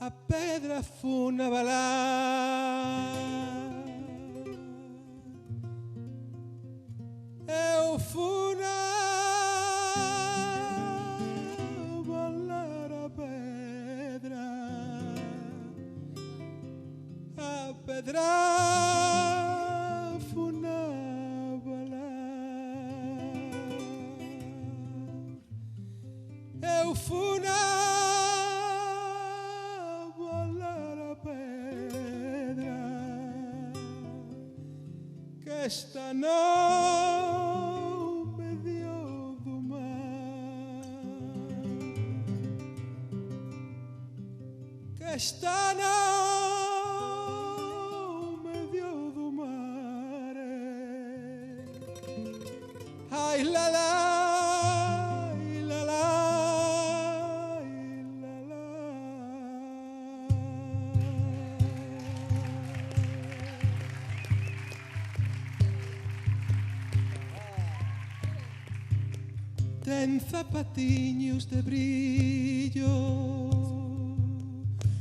A pedra funabalar eu funabalar a pedra funabalar eu esta non me dio do mar, que esta non me dio do mar. Ai la la, ai la la, ai la la. Ten zapatiños de brillo,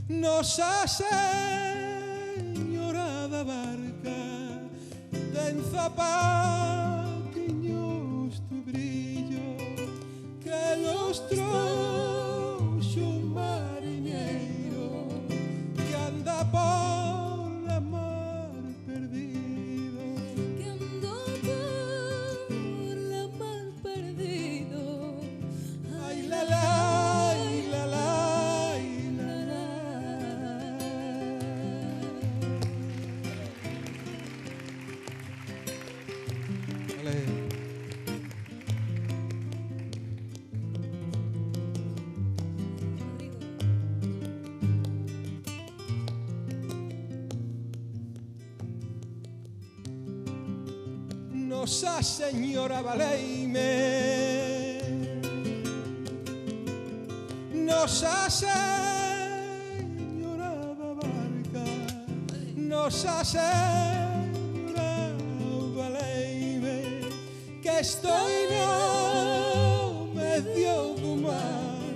Nosa Señora da Barca. Ten zapatiños de brillo que los trouxo un mariñeiro que anda por la mar perdido, que ando por la mar perdido. ay la la, ay la la, ay la la. Vale. Nosa Señora valeime, Nosa Señora da Barca, Nosa Señora valeime, que estoy no medio do mar,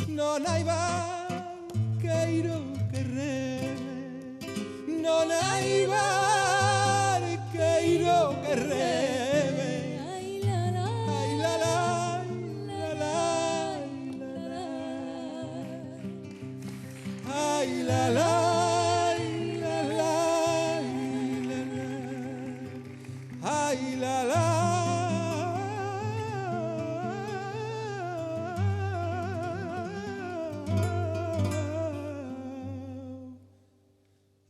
non hai barqueiro que reme, non hai barqueiro que reme. Ay la la, Ay la la, ay la la, ay la la, ay la la.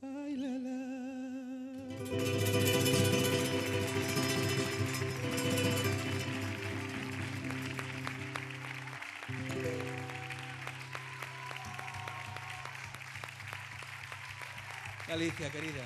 Ay la la. Alicia, querida.